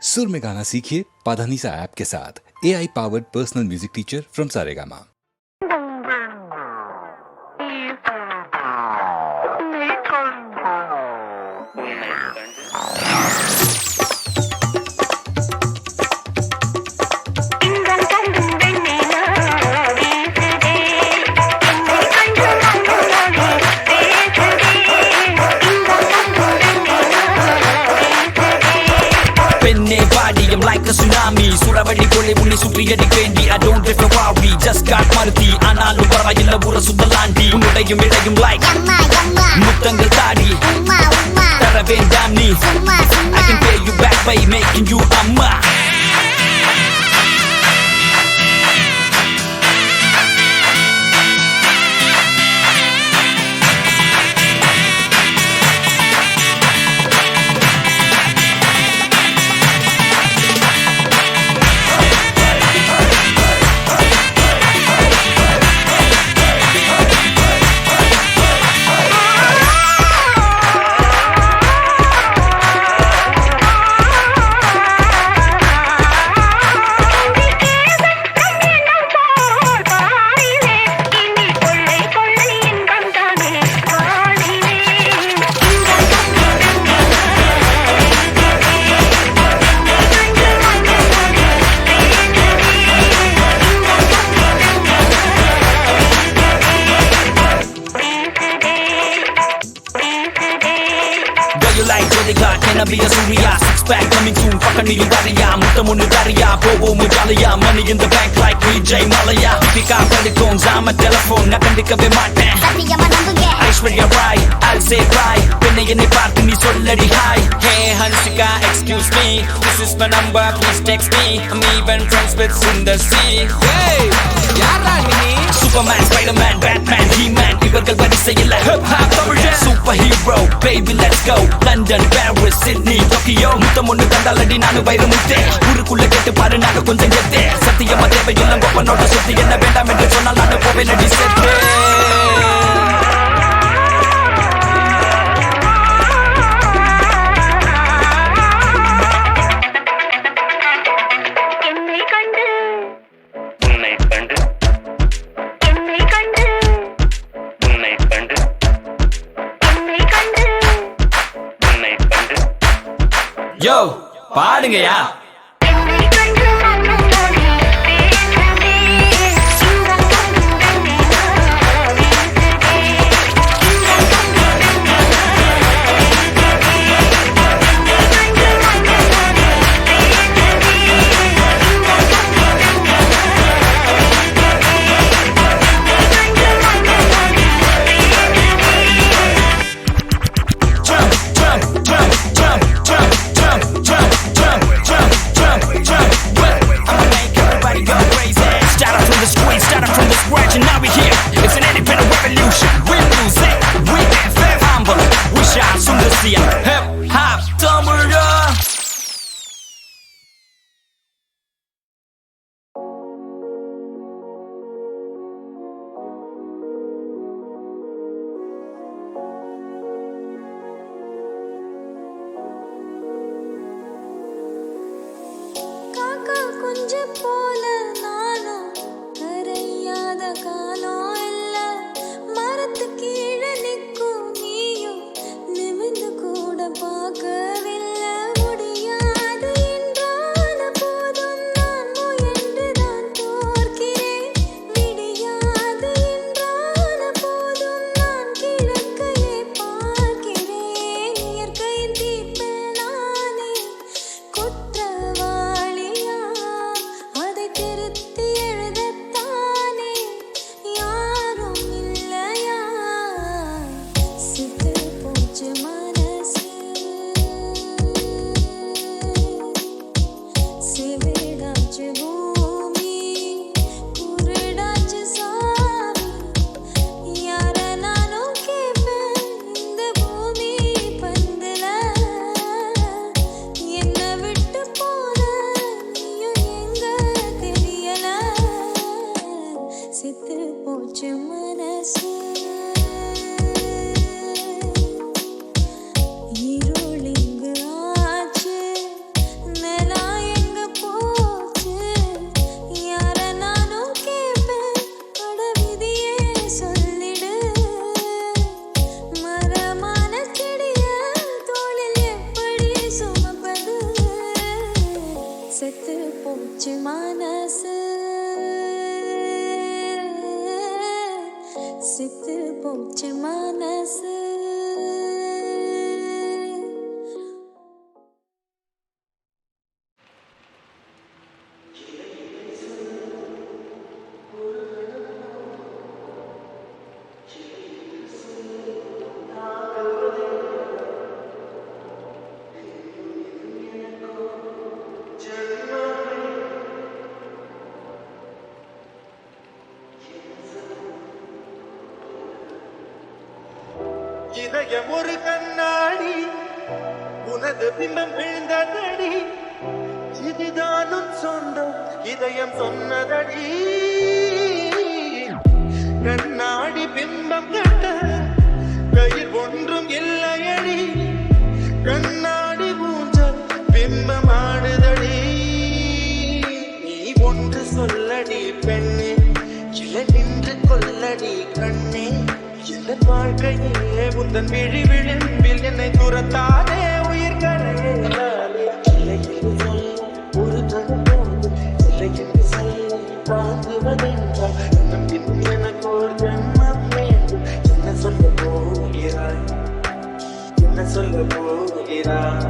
सुर में गाना सीखिए पाधानीसा ऐप के साथ AI powered personal music teacher from Saregama. I'm like a tsunami Suravadi pole unni sutriyadi vendi I don't drift a worry Just got maruti Aanalum paravayilla ura sudalandi Unnudayum idayum like Yamma yamma Muttangal taadi Umma umma Tara vendam nee Summa summa I can pay you back by making you amma You like bodyguard, can I be a Surya? Six pack coming soon, fucking you Daria Muttamunnu Daria, Bobo Mujalaya Money in the bank like Vijay Malaya Pick up telephones, I'm a telephone Nakandikave maten Sathiyama nambunge Aishwarya Rai, I'll say bye Penne yenni paarthu nee solladi hi Hey Hansika, excuse me This is my number, please text me I'm even friends with Sundar C Hey, yaarra nee Superman, Spiderman, Batman, He-Man Ivargal varisayilla hip-hop Tamizhan Superhero, baby let's go London, Paris, Sydney, Tokyo Muthamunnu tandaladi naanu vairamutte Urukulla kettu paaru naga konjam gethe Sathiyama thevayilla goppanoda suthi enna vendam endru sonnal naanu povenadi sethe Yo, பாடுங்கயா jump செத்து போச்சு மனசு செத்து போச்சு மனசு இதயம் ஒரு கண்ணாடி உனது பிம்பம் விழுந்ததடி இதுதானும் சொந்தம் இதயம் சொன்னதடி கண்ணாடி பிம்பம் கட்ட கையில் ஒன்றும் இல்லையடி கண்ணாடி ஊஞ்சல் பிம்பம் ஆடுதடி நீ ஒன்று சொல்லடி பெண்ணே இல்லை நின்று கொல்லடி கண்ணே என் வாழ்க்கையே உந்தன் விழி விளிம்பில் என்னை துரத்தாதே உயிர் கரையேறாதே இல்லை என்று சொல்ல ஒரு தடவோடு இல்லை என்று சொல்ல வாங்குவதென்றால் இன்னும் இன்னும் எனக்கு ஒரு ஜன்மம் வேண்டும் என்ன சொல்ல போகிறாய் என்ன சொல்ல போகிறாய்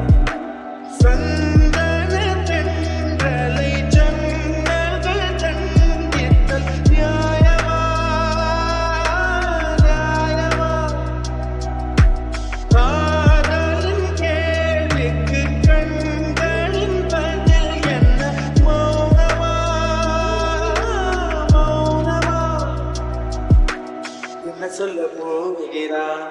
சந்தன தென்றலை ஜன்னல்கள் தந்தித்தல் நியாயமா காதலின் கேள்விக்கு கண்களின் பதில் என்ன மௌனமா மௌனமா என்ன சொல்ல போகிறாய்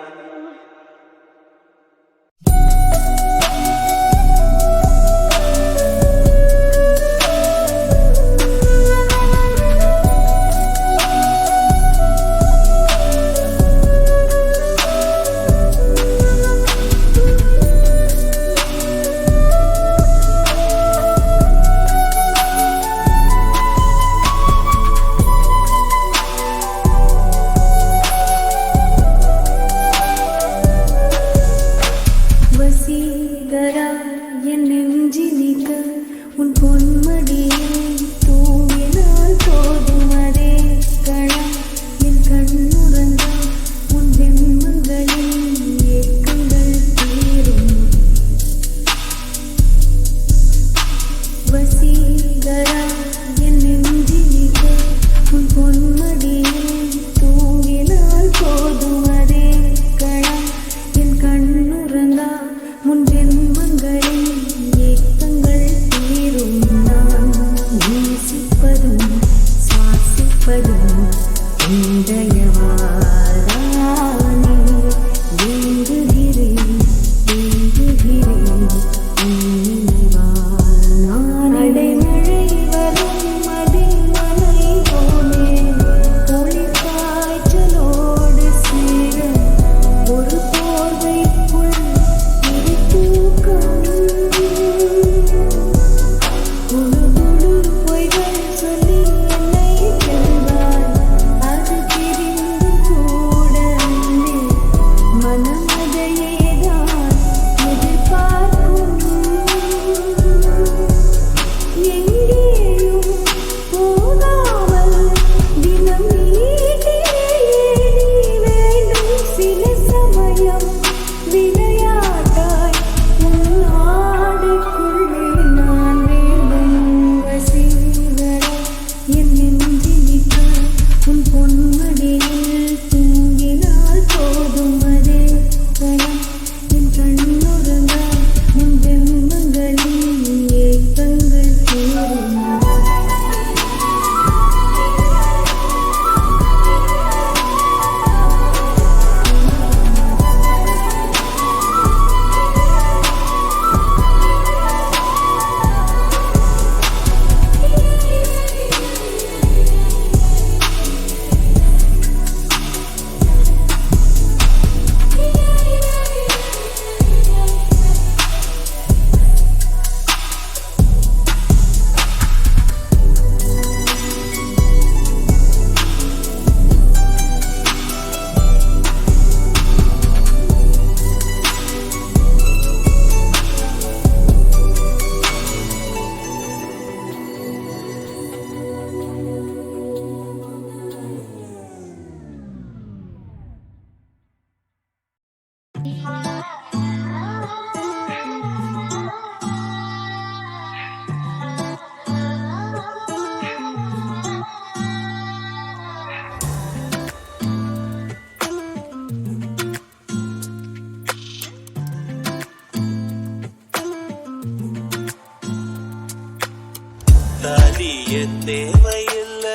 தாலிய தேவையில்ல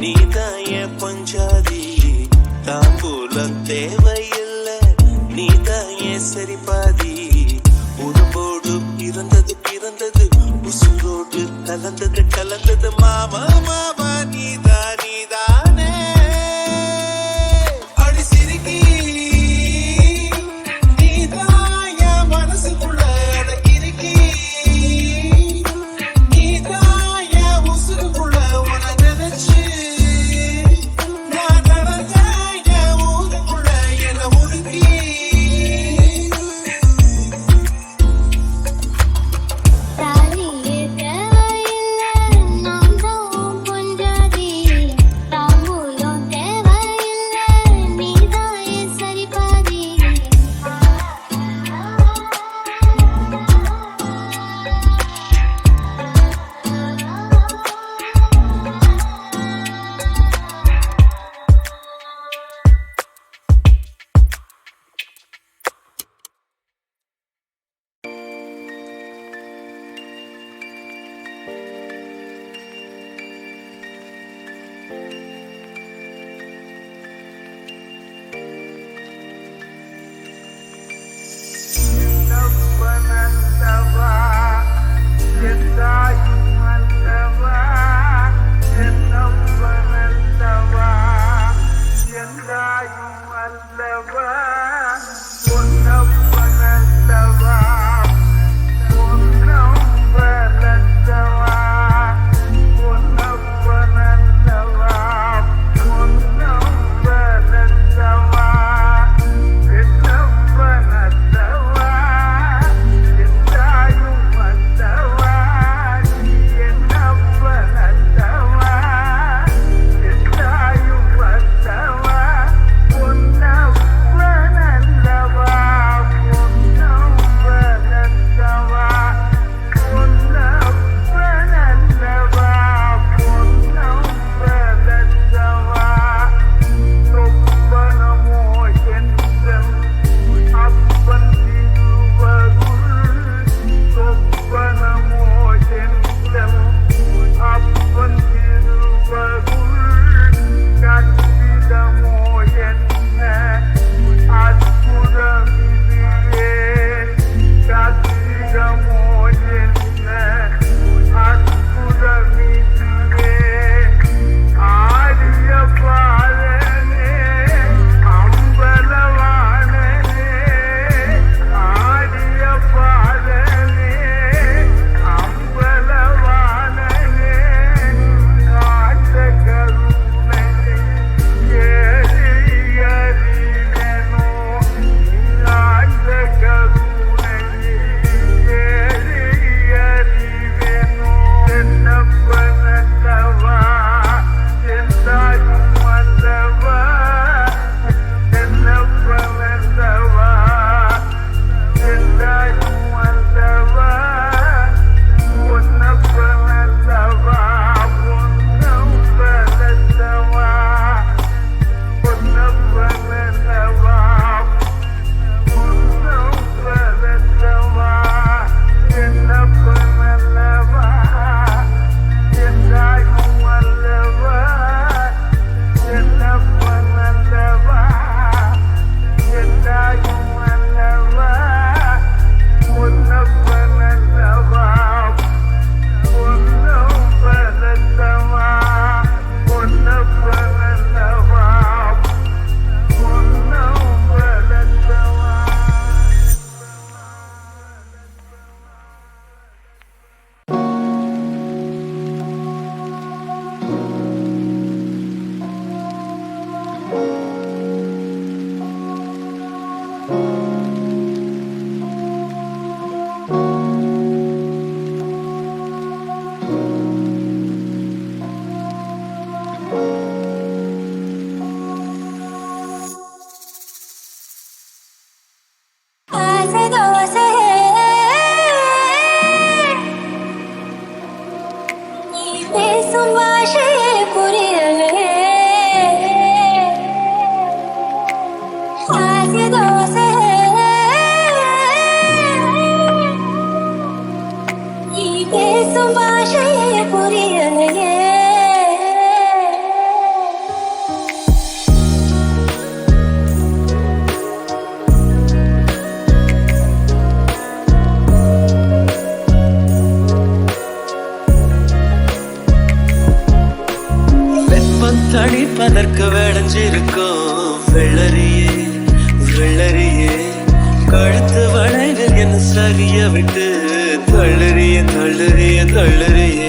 நீதான் என் பஞ்சாதி தாம்பூலம் தேவையில்ல நீதான் என் சரிபாதி உடம்போடு பிறந்தது பிறந்தது உசுரோடு கலந்தது கலந்தது மாமா மாமா நீதானே அடி சிரிக்கி நீதான் என் மனசுக்குள்ள அடக்கிருக்கி நீதான் என் உசுருக்குள்ள உன நினைச்சு நான் நடந்த என் ஊருக்குள்ள என உருக்கி தாலியே தேவையில்ல நான் தான் பொஞ்சாதி தாம்பூலம் தேவையில்ல நீதான் என் சரிபாதி பேசும் பாஷையே புரியலையே. வெப்பம் தணிப்பதற்கு விளைஞ்சிருக்கும் வெள்ளரியே வெள்ளரியே, கழுத்து வளைவில் என்ன சரிய விட்டு தள்ளறிய தள்ளறிய தள்ளறியே.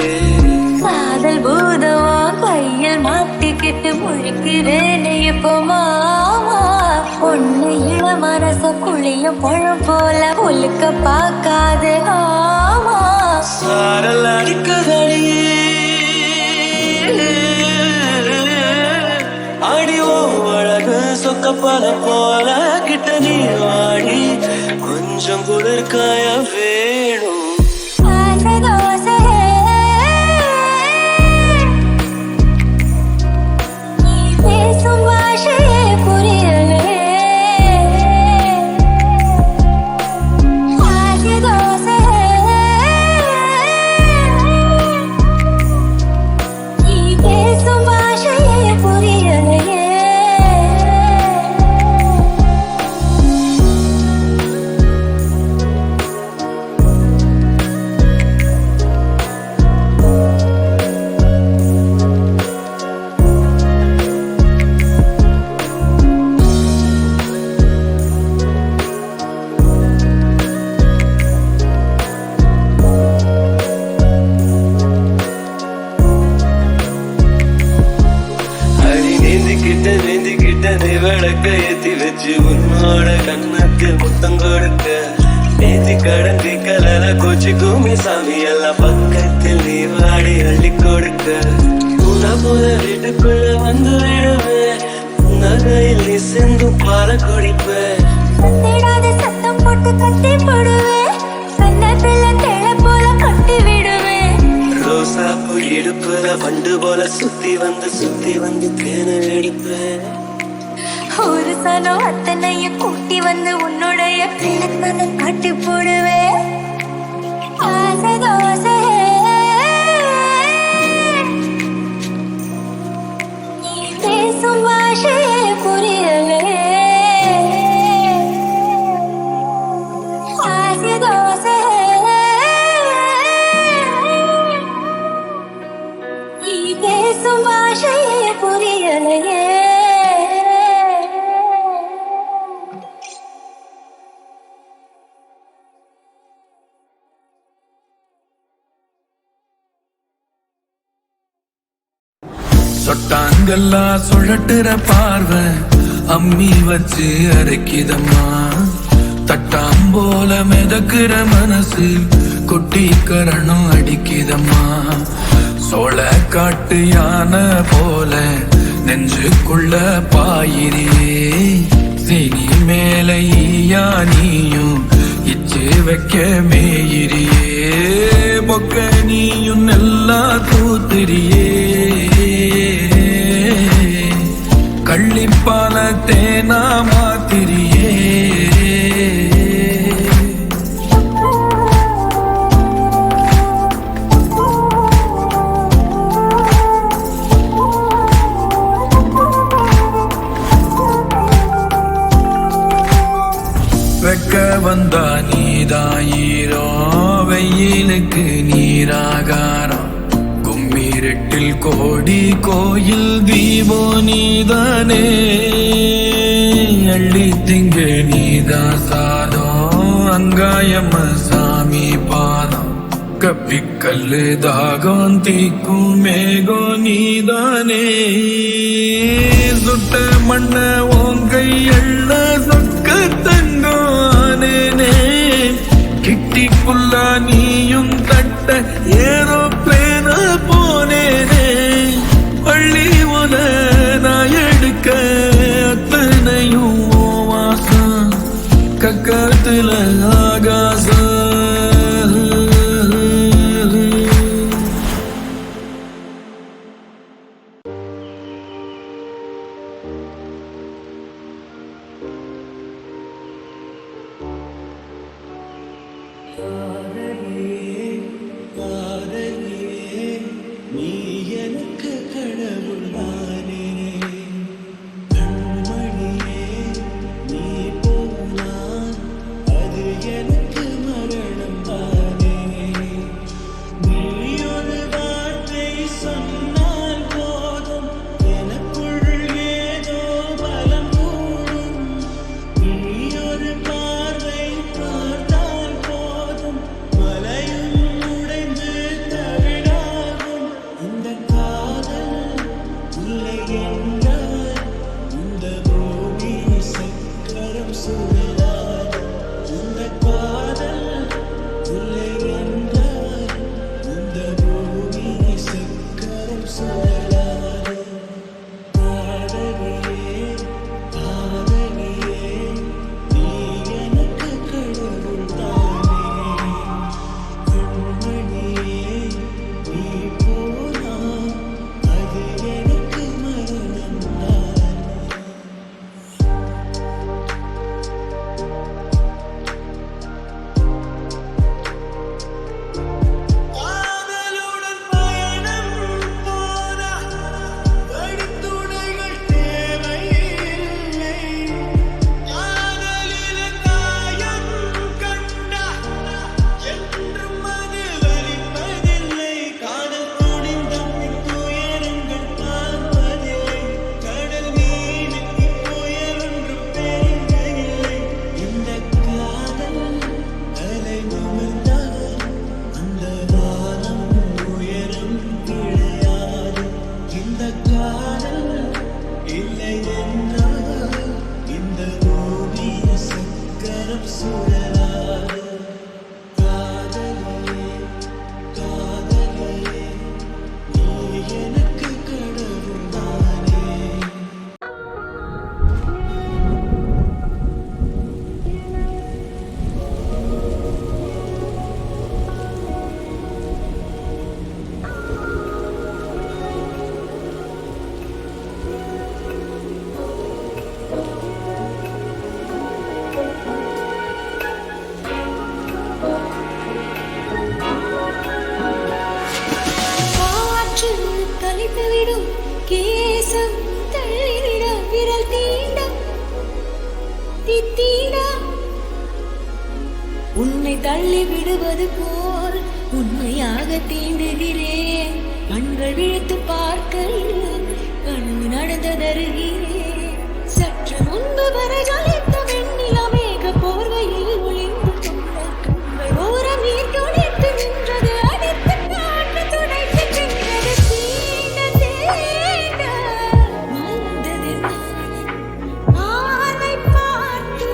காதல் பூதமா கையில் மாட்டிக்கிட்டு முழிக்கிறேனே இப்போ மாமா. பொண்ணு இள மனச புளியும் பழம் போல ஒழுக்க பார்க்காது ஆமா. சாரல் அடிக்குதடியே அடிவோ அழகு சொக்கப்பல போல கிட்ட நீ வாடி கொஞ்சம் குளிர்காய வேணும். ஆசை தோசை நீ பேசும் பாஷையே புரியலே. ஆசை தோசை நீ பேசும் பாஷையே புரியலையே. அடி நீந்திக்கிட்ட நீ விளக்க ஏத்தி வச்சு உன்னோட கண்ணத்து முத்தம் கொடுக்க நீதி கடந்தி கலர கோச்சி கூமி சாமி எல்லாம் பக்கத்தில் நீ வாடி அள்ளி கொடுக்க. புத வீட்டுக்குள்ள வந்து விடுவேன் நகையில் நீ சிந்தும் பால குடிப்பேன். சத்திடாத சத்தம் போட்டு கத்தி போடுவேன். கண்ணத்துல தேள போல கட்டி விடுவேன். ரோசாப்பூ இடுப்புல பண்டு போல சுத்தி வந்து தேனை எடுப்பேன். ஒரு சனம் அத்தனையும் கூட்டி வந்து உன்னுடைய பிள்ளைத்தனை காட்டி போடுவேன். ஆசை தோசை நீ பேசும் பாஷையே புரியலே. ஆசை தோசை நீ பேசும் பாஷையே புரியலையே. சொட்டாங்கல்லா சுழட்டுற பார்வை அம்மி வச்சு அரைக்கிதம்மா. தட்டாம்போல மிதக்குற மனசு கொட்டி கரணும் அடிக்கிதம்மா. சோழ காட்டு யானை போல நெஞ்சுக்குள்ள பாயிரியே. சீனி மேல ஈயா நீயும் இச்சு வைக்க மேயிரியே. பொக்க நீயும் நல்லா தூத்திரியே. கள்ளிப்பால தேனா மாத்திரியே. வெக்க வந்தா நீதாயிரம் வெயிலுக்கு நீராகாரம். கும்மிரெட்டில் கோடி கோயில் தீபோ நீதானே. அள்ளி திங்க நீதா சாதம் அங்காயம்ம சாமி பாதம். கப்பிக்கல்லு தாகம் தீக்கும் மேகம் நீதானே. சுட்ட மண்ண ஓங்கை எள்ள சொக்க தங்கானே. கிட்டி புல்லா நீயும் தட்ட ஏதோ பேன போனேனே. பள்ளி உத நான் எடுக்க அத்தனையும் வாசம் கக்கத்துல ஆகாசம். கடவுள்தானே கண்மணியே நீ போனால் அது எனக்கு மரணம் தானே நீ ஒரு வார்த்தை சொன்னால் போதும் எனக்குள் ஏதோ பலம் கூடும் நீ ஒரு பார்வை பார்த்தால் போதும் மலையும் உடைந்து தவிடாகும் இந்த காதல் இல்லை என்றால் இந்த பூமி சக்கரம் சுழலாது இந்த காதல் இல்லை என்றால் இந்த பூமி சக்கரம் சுழலாது காதலியே காதலியே நீ எனக்கு கடவுள்தானே கண்மணியே நீ போனால் அது எனக்கு மரணம் தானே காதலுடன் பயணம் போனா வழித்துணைகள் தேவையில்லை காதலில் காயம் கண்டா என்றும் அது வலிப்பதில்லை காதல் துணிந்தும் துயரங்கள் பார்ப்பதில்லை கடல் மீனுக்கு புயல் ஒன்றும் தேவையில்லை இந்த காதல் அலை நிமிர்ந்தால் அந்த வானம் உயரம் கிடையாது இந்த காதல் இல்லை என்றால் இந்த பூமி சக்கரம் சுழலாது காதலியே காதலியே நீ எனக்கு கடவுள்தானே காற்று கலைத்துவிடும் கேசம் தள்ளிவிட விரல் தீண்ட தித்தீட உன்னை தள்ளி விடுவது போல் உண்மையாக தீண்டுகிறேன் கண்கள் விழித்து பார்க்கையில் கனவு நடந்ததருகிறேன் சற்று முன்பு வரை ஜொலித்த வெண்ணிலா மேக போர்வையில் ஒளிந்து கொண்ட கண்கள் ஓரம் நீர் துடைத்து நின்றது அடித்து காற்று துடைத்து சென்றது தீண்ட தீண்ட வந்தது ஆனை பார்த்து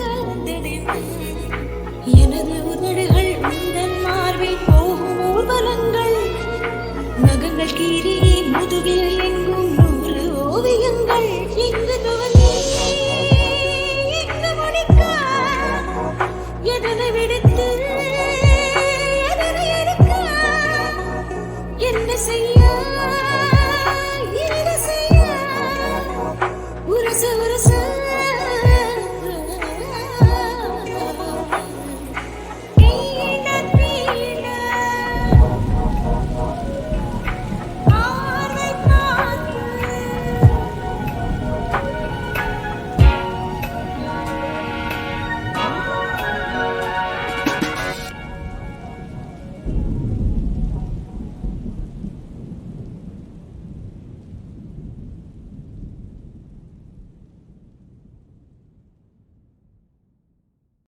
கலந்தது எனது உதடுகள் உந்தன் மார்பில் போகும் ஊர்வலங்கள் நகங்கள் கீறி முதுகில்